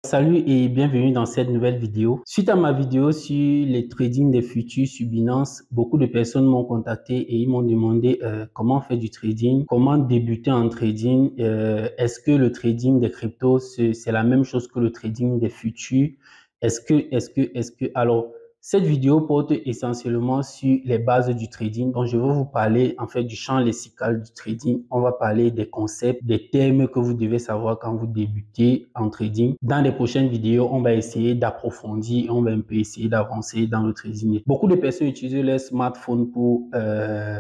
Salut et bienvenue dans cette nouvelle vidéo. Suite à ma vidéo sur les trading des futurs sur Binance, beaucoup de personnes m'ont contacté et ils m'ont demandé comment faire du trading, comment débuter en trading, est-ce que le trading des cryptos c'est la même chose que le trading des futurs, alors cette vidéo porte essentiellement sur les bases du trading. Donc, je vais vous parler en fait du champ lexical du trading. On va parler des concepts, des termes que vous devez savoir quand vous débutez en trading. Dans les prochaines vidéos, on va essayer d'approfondir, on va un peu essayer d'avancer dans le trading. Beaucoup de personnes utilisent leur smartphone pour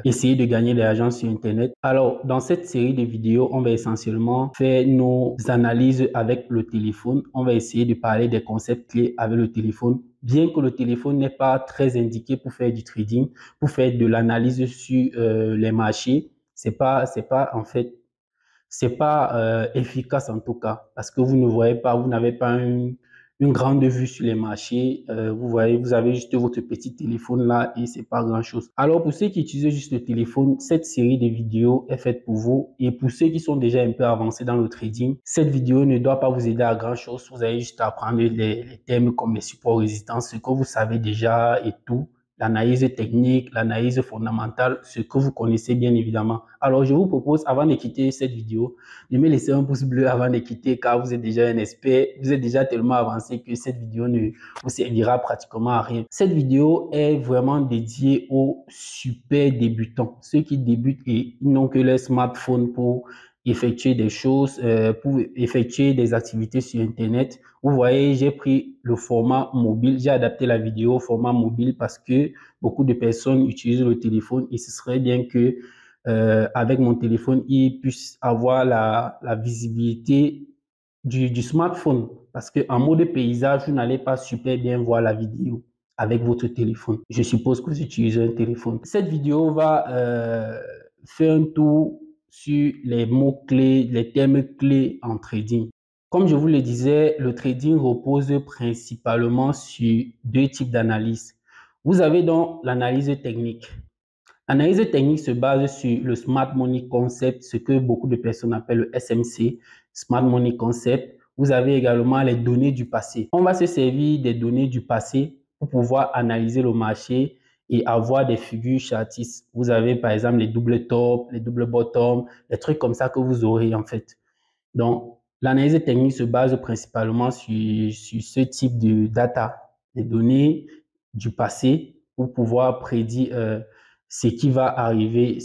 essayer de gagner de l'argent sur Internet. Alors, dans cette série de vidéos, on va essentiellement faire nos analyses avec le téléphone. On va essayer de parler des concepts clés avec le téléphone. Bien que le téléphone n'est pas très indiqué pour faire du trading, pour faire de l'analyse sur les marchés, c'est pas en fait, c'est pas efficace en tout cas parce que vous ne voyez pas, vous n'avez pas une grande vue sur les marchés. Vous voyez, vous avez juste votre petit téléphone là et c'est pas grand chose. Alors pour ceux qui utilisent juste le téléphone, cette série de vidéos est faite pour vous, et pour ceux qui sont déjà un peu avancés dans le trading, cette vidéo ne doit pas vous aider à grand chose. Vous avez juste à apprendre les termes comme les supports résistance, ce que vous savez déjà et tout. L'analyse technique, l'analyse fondamentale, ce que vous connaissez bien évidemment. Alors, je vous propose, avant de quitter cette vidéo, de me laisser un pouce bleu avant de quitter, car vous êtes déjà un expert, vous êtes déjà tellement avancé que cette vidéo ne vous servira pratiquement à rien. Cette vidéo est vraiment dédiée aux super débutants, ceux qui débutent et n'ont que leur smartphone pour effectuer des choses, pour effectuer des activités sur Internet. Vous voyez, j'ai pris le format mobile, j'ai adapté la vidéo au format mobile parce que beaucoup de personnes utilisent le téléphone et ce serait bien que avec mon téléphone, ils puissent avoir la visibilité du smartphone. Parce qu'en mode paysage, vous n'allez pas super bien voir la vidéo avec votre téléphone. Je suppose que vous utilisez un téléphone. Cette vidéo va faire un tour sur les mots-clés, les termes clés en trading. Comme je vous le disais, le trading repose principalement sur deux types d'analyse. Vous avez donc l'analyse technique. L'analyse technique se base sur le Smart Money Concept, ce que beaucoup de personnes appellent le SMC, Smart Money Concept. Vous avez également les données du passé. On va se servir des données du passé pour pouvoir analyser le marché et avoir des figures chartistes. Vous avez par exemple les doubles top, les doubles bottom, des trucs comme ça que vous aurez en fait. Donc, l'analyse technique se base principalement sur ce type de data, les données du passé pour pouvoir prédire ce qui va arriver,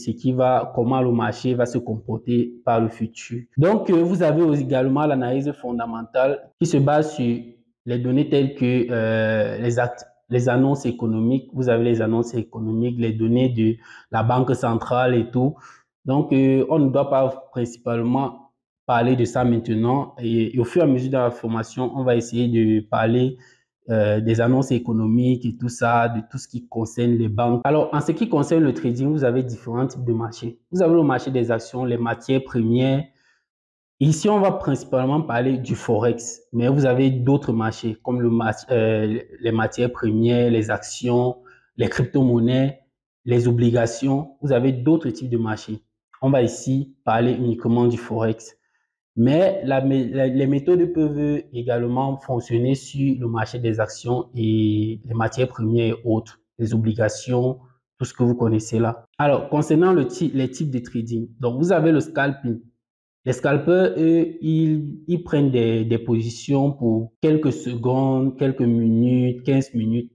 comment le marché va se comporter par le futur. Donc, vous avez également l'analyse fondamentale qui se base sur les données telles que les annonces économiques. Vous avez les annonces économiques, les données de la banque centrale et tout. Donc, on ne doit pas principalement parler de ça maintenant, et au fur et à mesure de la formation, on va essayer de parler des annonces économiques et tout ça, de tout ce qui concerne les banques. Alors, en ce qui concerne le trading, vous avez différents types de marchés. Vous avez le marché des actions, les matières premières. Ici, on va principalement parler du Forex, mais vous avez d'autres marchés comme les matières premières, les actions, les crypto-monnaies, les obligations. Vous avez d'autres types de marchés. On va ici parler uniquement du Forex. Mais les méthodes peuvent également fonctionner sur le marché des actions et les matières premières et autres, les obligations, tout ce que vous connaissez là. Alors, concernant les types de trading, donc vous avez le scalping. Les scalpers, eux, ils prennent des positions pour quelques secondes, quelques minutes, 15 minutes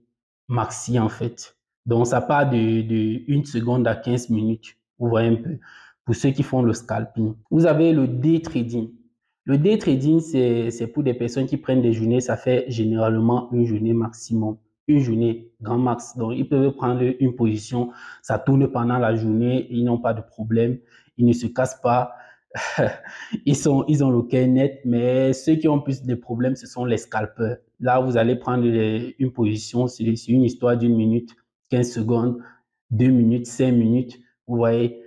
maxi en fait. Donc, ça part de 1 seconde à 15 minutes. Vous voyez un peu. Pour ceux qui font le scalping. Vous avez le day trading. Le day trading, c'est pour des personnes qui prennent des journées. Ça fait généralement une journée maximum. Une journée grand max. Donc, ils peuvent prendre une position. Ça tourne pendant la journée. Ils n'ont pas de problème. Ils ne se cassent pas. Ils ont le cœur net, mais ceux qui ont plus de problèmes, ce sont les scalpers. Là, vous allez prendre une position, c'est une histoire d'une minute, 15 secondes, 2 minutes, 5 minutes. Vous voyez.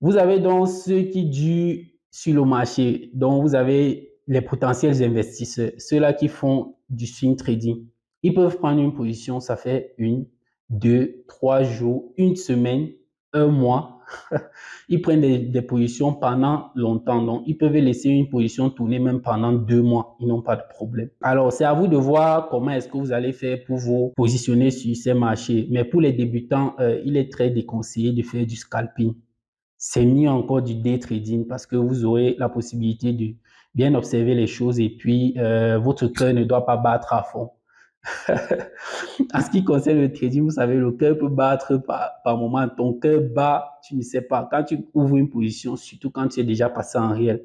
Vous avez donc ceux qui durent sur le marché. Donc, vous avez les potentiels investisseurs, ceux-là qui font du swing trading. Ils peuvent prendre une position, ça fait 1, 2, 3 jours, une semaine, un mois, ils prennent des positions pendant longtemps. Donc, ils peuvent laisser une position tourner même pendant 2 mois. Ils n'ont pas de problème. Alors, c'est à vous de voir comment est-ce que vous allez faire pour vous positionner sur ces marchés. Mais pour les débutants, il est très déconseillé de faire du scalping. C'est mieux encore du day trading parce que vous aurez la possibilité de bien observer les choses et puis votre cœur ne doit pas battre à fond. En ce qui concerne le trading, vous savez, le cœur peut battre par moment. Ton cœur bat, tu ne sais pas. Quand tu ouvres une position, surtout quand tu es déjà passé en réel.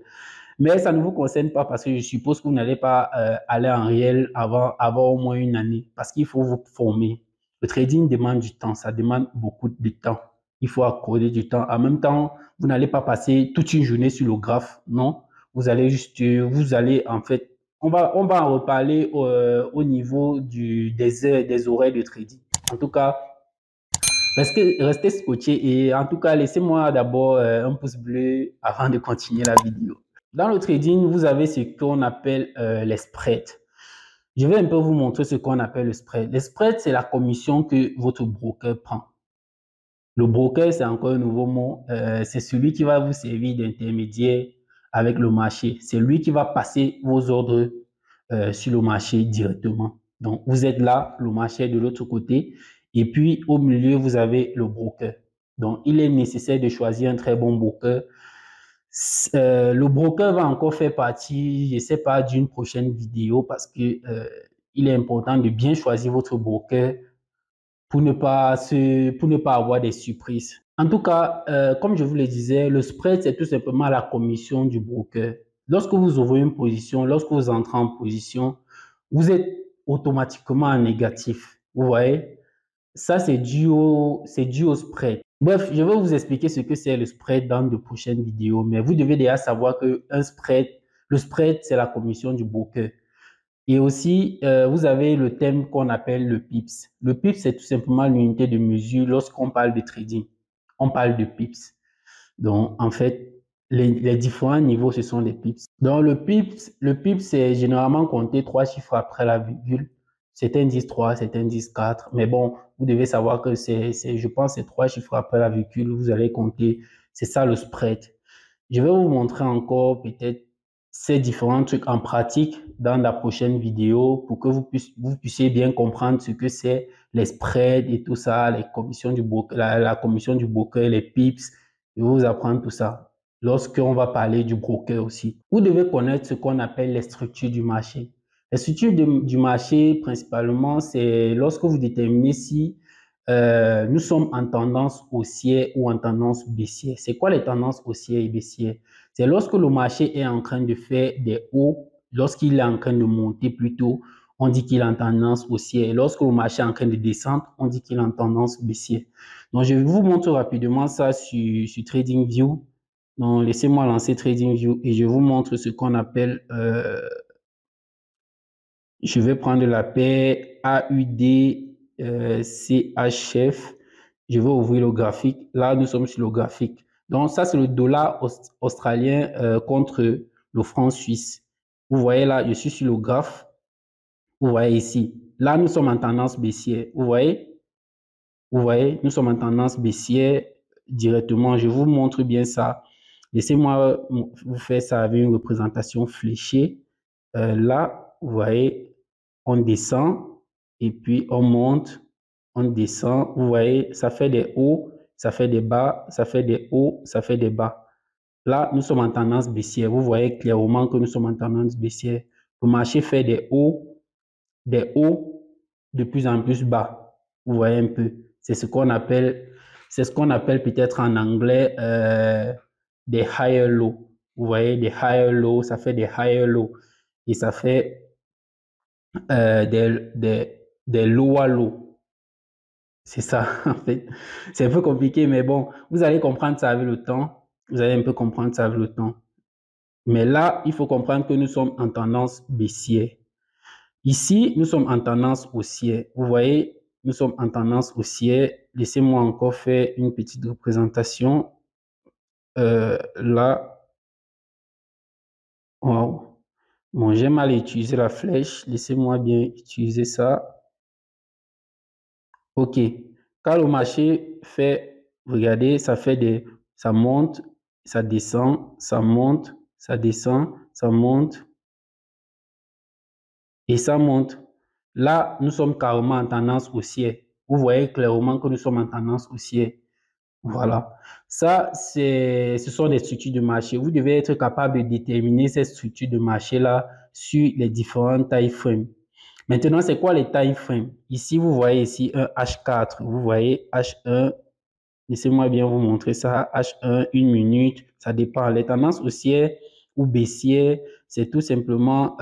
Mais ça ne vous concerne pas parce que je suppose que vous n'allez pas aller en réel avant au moins une année parce qu'il faut vous former. Le trading demande du temps, ça demande beaucoup de temps. Il faut accorder du temps. En même temps, vous n'allez pas passer toute une journée sur le graphe, non. Vous allez en fait, on va en reparler au niveau des heures, des horaires de trading. En tout cas, restez scotché et en tout cas, laissez-moi d'abord un pouce bleu avant de continuer la vidéo. Dans le trading, vous avez ce qu'on appelle les spreads. Je vais un peu vous montrer ce qu'on appelle le spread. Le spread, c'est la commission que votre broker prend. Le broker, c'est encore un nouveau mot. C'est celui qui va vous servir d'intermédiaire avec le marché. C'est lui qui va passer vos ordres sur le marché directement. Donc, vous êtes là, le marché est de l'autre côté. Et puis, au milieu, vous avez le broker. Donc, il est nécessaire de choisir un très bon broker. Le broker va encore faire partie, je ne sais pas, d'une prochaine vidéo parce que il est important de bien choisir votre broker pour ne pas avoir des surprises. En tout cas, comme je vous le disais, le spread, c'est tout simplement la commission du broker. Lorsque vous ouvrez une position, lorsque vous entrez en position, vous êtes automatiquement en négatif. Vous voyez? Ça, c'est dû au spread. Bref, je vais vous expliquer ce que c'est le spread dans de prochaines vidéos, mais vous devez déjà savoir que le spread, c'est la commission du broker. Et aussi, vous avez le thème qu'on appelle le pips. Le pips, c'est tout simplement l'unité de mesure lorsqu'on parle de trading. On parle de pips. Donc, en fait, les différents niveaux, ce sont les pips. Donc, le pips, c'est généralement compter 3 chiffres après la virgule. Certains disent 3, certains disent 4. Mais bon, vous devez savoir que je pense, c'est 3 chiffres après la virgule. Vous allez compter. C'est ça le spread. Je vais vous montrer encore peut-être ces différents trucs en pratique dans la prochaine vidéo pour que vous puissiez bien comprendre ce que c'est les spreads et tout ça, les commissions du broker, la commission du broker, les pips. Je vais vous apprendre tout ça lorsqu'on va parler du broker aussi. Vous devez connaître ce qu'on appelle les structures du marché. Les structures du marché, principalement, c'est lorsque vous déterminez si nous sommes en tendance haussière ou en tendance baissière. C'est quoi les tendances haussières et baissières? C'est lorsque le marché est en train de faire des hauts, lorsqu'il est en train de monter plutôt, on dit qu'il est en tendance haussière. Et lorsque le marché est en train de descendre, on dit qu'il est en tendance baissière. Donc, je vous montre rapidement ça sur TradingView. Donc, laissez-moi lancer TradingView et je vous montre ce qu'on appelle, je vais prendre la paire AUD CHF. Je vais ouvrir le graphique. Là, nous sommes sur le graphique. Donc, ça, c'est le dollar australien contre le franc suisse. Vous voyez là, je suis sur le graphe. Vous voyez ici. Là, nous sommes en tendance baissière. Vous voyez? Vous voyez, nous sommes en tendance baissière directement. Je vous montre bien ça. Laissez-moi vous faire ça avec une représentation fléchée. Là, vous voyez, on descend et puis on monte, on descend. Vous voyez, ça fait des hauts, ça fait des bas, ça fait des hauts, ça fait des bas. Là, nous sommes en tendance baissière. Vous voyez clairement que nous sommes en tendance baissière. Le marché fait des hauts de plus en plus bas. Vous voyez un peu. C'est ce qu'on appelle peut-être en anglais des higher low. Vous voyez, des higher low, ça fait des higher low. Et ça fait des lower low. C'est ça, en fait. C'est un peu compliqué, mais bon, vous allez comprendre ça avec le temps. Vous allez un peu comprendre ça avec le temps. Mais là, il faut comprendre que nous sommes en tendance baissière. Ici, nous sommes en tendance haussière. Vous voyez, nous sommes en tendance haussière. Laissez-moi encore faire une petite représentation. Là, wow. Bon, j'ai mal utilisé la flèche. Laissez-moi bien utiliser ça. OK. Quand le marché fait Regardez, ça monte, ça descend, ça monte, ça descend, ça monte et ça monte. Là, nous sommes carrément en tendance haussière. Vous voyez clairement que nous sommes en tendance haussière. Voilà. Ça, ce sont des structures de marché. Vous devez être capable de déterminer ces structures de marché-là sur les différents time frames. Maintenant, c'est quoi les time frames? Ici, vous voyez ici un H4. Vous voyez H1. Laissez-moi bien vous montrer ça. H1, 1 minute. Ça dépend. Les tendances haussières ou baissières, c'est tout simplement...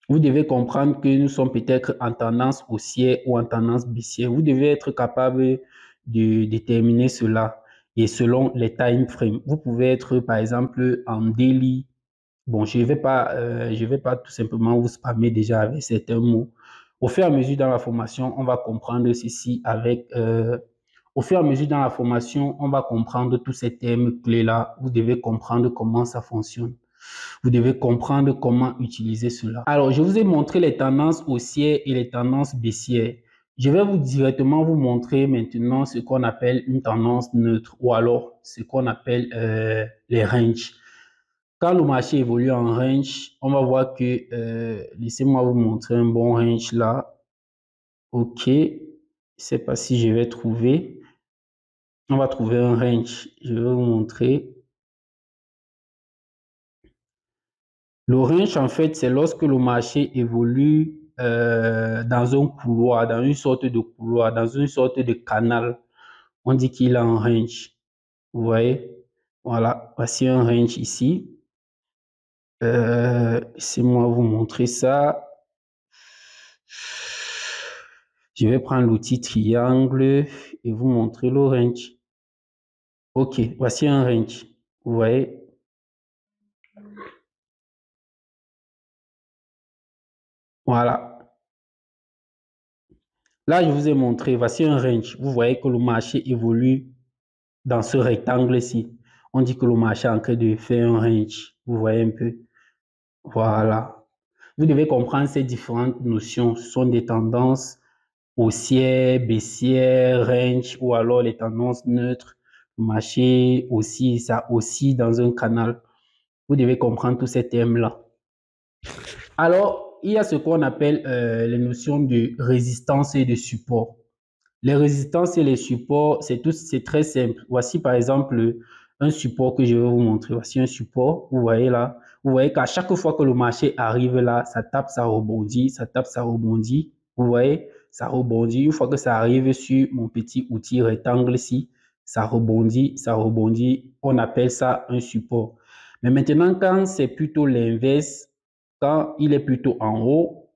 vous devez comprendre que nous sommes peut-être en tendance haussière ou en tendance baissière. Vous devez être capable de déterminer cela. Et selon les time frames, vous pouvez être par exemple en daily. Bon, je vais pas tout simplement vous spammer déjà avec certains mots. Au fur et à mesure dans la formation, on va comprendre ceci au fur et à mesure dans la formation, on va comprendre tous ces termes clés-là. Vous devez comprendre comment ça fonctionne. Vous devez comprendre comment utiliser cela. Alors, je vous ai montré les tendances haussières et les tendances baissières. Je vais directement vous montrer maintenant ce qu'on appelle une tendance neutre ou alors ce qu'on appelle les ranges. Quand le marché évolue en range, on va voir que, laissez-moi vous montrer un bon range là. OK, je ne sais pas si je vais trouver. On va trouver un range. Je vais vous montrer. Le range, en fait, c'est lorsque le marché évolue dans un couloir, dans une sorte de couloir, dans une sorte de canal. On dit qu'il est en range. Vous voyez? Voilà, voici un range ici. Laissez-moi vous montrer ça. Je vais prendre l'outil triangle et vous montrer le range. OK, voici un range. Vous voyez? Voilà. Là, je vous ai montré, voici un range. Vous voyez que le marché évolue dans ce rectangle-ci. On dit que le marché est en train de faire un range. Vous voyez un peu? Voilà. Vous devez comprendre ces différentes notions. Ce sont des tendances haussières, baissières, range ou alors les tendances neutres. Le marché aussi, ça aussi dans un canal. Vous devez comprendre tous ces termes-là. Alors, il y a ce qu'on appelle les notions de résistance et de support. Les résistances et les supports, c'est très simple. Voici par exemple un support que je vais vous montrer. Voici un support, vous voyez là. Vous voyez qu'à chaque fois que le marché arrive là, ça tape, ça rebondit, ça tape, ça rebondit. Vous voyez, ça rebondit. Une fois que ça arrive sur mon petit outil rectangle ici, ça rebondit, ça rebondit. On appelle ça un support. Mais maintenant, quand c'est plutôt l'inverse, quand il est plutôt en haut,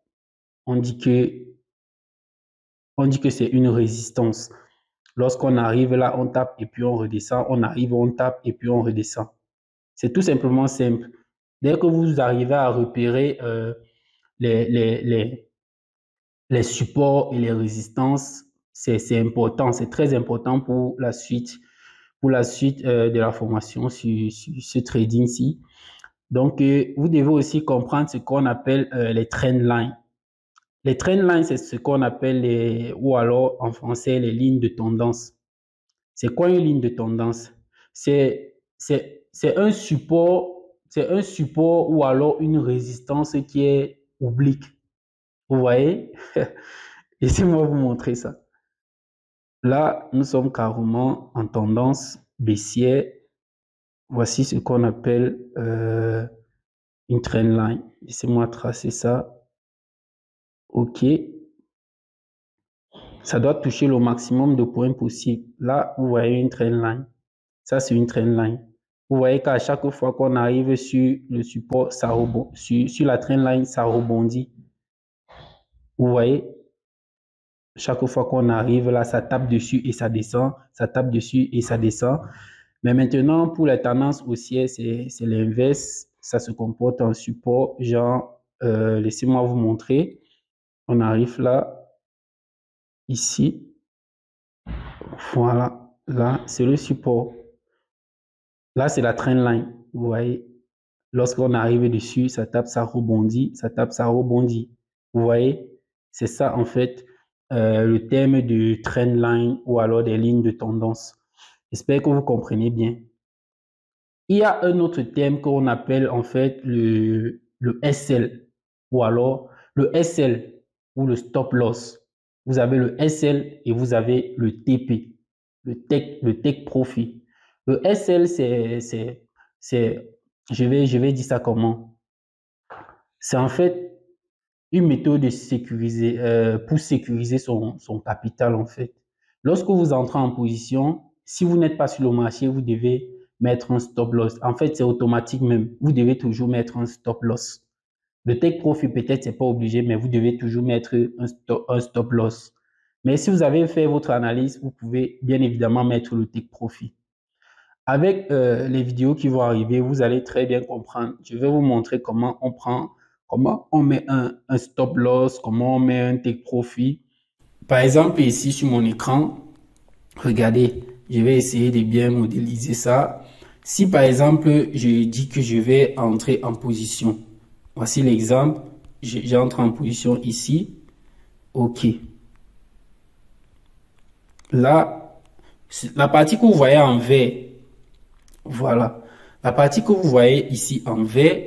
on dit que c'est une résistance. Lorsqu'on arrive là, on tape et puis on redescend. On arrive, on tape et puis on redescend. C'est tout simplement simple. Dès que vous arrivez à repérer les, les, les, les supports et les résistances, c'est important, c'est très important pour la suite de la formation sur ce trading-ci. Donc, vous devez aussi comprendre ce qu'on appelle les trend lines. Les trend lines, c'est ce qu'on appelle ou alors en français, les lignes de tendance. C'est quoi une ligne de tendance? C'est un support ou alors une résistance qui est oblique. Vous voyez? Laissez-moi vous montrer ça. Là, nous sommes carrément en tendance baissière. Voici ce qu'on appelle une trend line. Laissez-moi tracer ça. OK. Ça doit toucher le maximum de points possible. Là, vous voyez une trend line. Ça, c'est une trend line. Vous voyez qu'à chaque fois qu'on arrive sur le support, ça rebondit. Sur la trend line, ça rebondit. Vous voyez, chaque fois qu'on arrive là, ça tape dessus et ça descend. Ça tape dessus et ça descend. Mais maintenant, pour les tendances haussières, c'est l'inverse. Ça se comporte en support. Genre, laissez-moi vous montrer. On arrive là, ici. Voilà. Là, c'est le support. Là, c'est la trend line. Vous voyez, lorsqu'on arrive dessus, ça tape, ça rebondit, ça tape, ça rebondit. Vous voyez, c'est ça en fait le thème de trendline ou alors des lignes de tendance. J'espère que vous comprenez bien. Il y a un autre thème qu'on appelle en fait le SL ou alors le SL ou le stop loss. Vous avez le SL et vous avez le TP, le take profit. Le SL, je vais dire ça comment? C'est en fait une méthode de sécuriser, pour sécuriser son capital en fait. Lorsque vous entrez en position, si vous n'êtes pas sur le marché, vous devez mettre un stop loss. En fait, c'est automatique même. Vous devez toujours mettre un stop loss. Le take profit, peut-être, c'est pas obligé, mais vous devez toujours mettre un stop loss. Mais si vous avez fait votre analyse, vous pouvez bien évidemment mettre le take profit. Avec les vidéos qui vont arriver, vous allez très bien comprendre. Je vais vous montrer comment on met un stop loss, comment on met un take profit. Par exemple, ici sur mon écran, regardez, je vais essayer de bien modéliser ça. Si par exemple, je dis que je vais entrer en position, voici l'exemple, j'entre en position ici, OK. Là, la partie que vous voyez en vert, voilà, la partie que vous voyez ici en vert,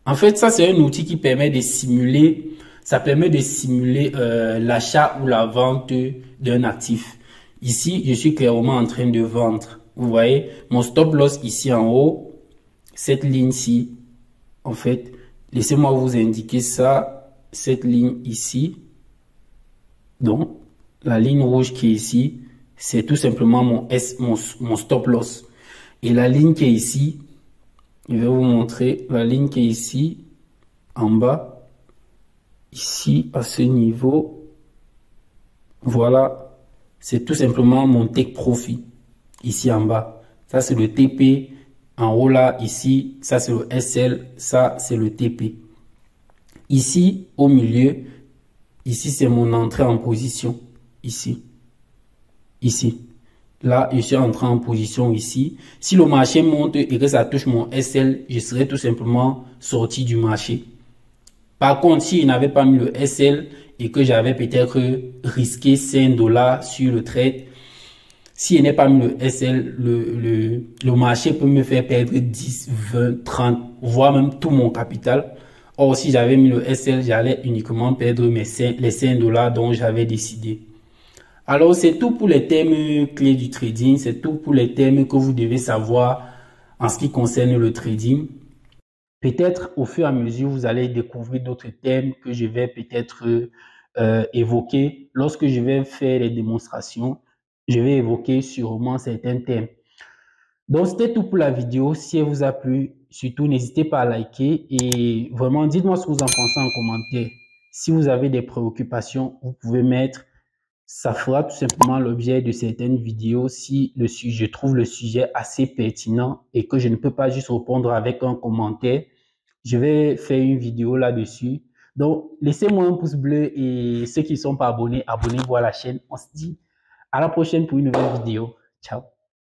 en fait, ça c'est un outil qui permet de simuler, ça permet de simuler l'achat ou la vente d'un actif. Ici, je suis clairement en train de vendre. Vous voyez, mon stop loss ici en haut, cette ligne-ci, en fait, laissez-moi vous indiquer ça, cette ligne ici. Donc, la ligne rouge qui est ici, c'est tout simplement mon stop loss. Et la ligne qui est ici, je vais vous montrer la ligne qui est ici, en bas, ici, à ce niveau. Voilà, c'est tout simplement mon take profit, ici en bas. Ça, c'est le TP. En haut là, ici, ça, c'est le SL. Ça, c'est le TP. Ici, au milieu, ici, c'est mon entrée en position. Ici. Ici. Là, je suis entré en position ici. Si le marché monte et que ça touche mon SL, je serai tout simplement sorti du marché. Par contre, s'il n'avait pas mis le SL et que j'avais peut-être risqué 5 $ sur le trade, s'il n'est pas mis le SL, le marché peut me faire perdre 10, 20, 30, voire même tout mon capital. Or, si j'avais mis le SL, j'allais uniquement perdre les 5 $ dont j'avais décidé. Alors, c'est tout pour les thèmes clés du trading. C'est tout pour les thèmes que vous devez savoir en ce qui concerne le trading. Peut-être au fur et à mesure, vous allez découvrir d'autres thèmes que je vais peut-être évoquer. Lorsque je vais faire les démonstrations, je vais évoquer sûrement certains thèmes. Donc, c'était tout pour la vidéo. Si elle vous a plu, surtout, n'hésitez pas à liker et vraiment, dites-moi ce que vous en pensez en commentaire. Si vous avez des préoccupations, vous pouvez mettre. Ça fera tout simplement l'objet de certaines vidéos si je trouve le sujet assez pertinent et que je ne peux pas juste répondre avec un commentaire. Je vais faire une vidéo là-dessus. Donc, laissez-moi un pouce bleu et ceux qui ne sont pas abonnés, abonnez-vous à la chaîne. On se dit à la prochaine pour une nouvelle vidéo. Ciao.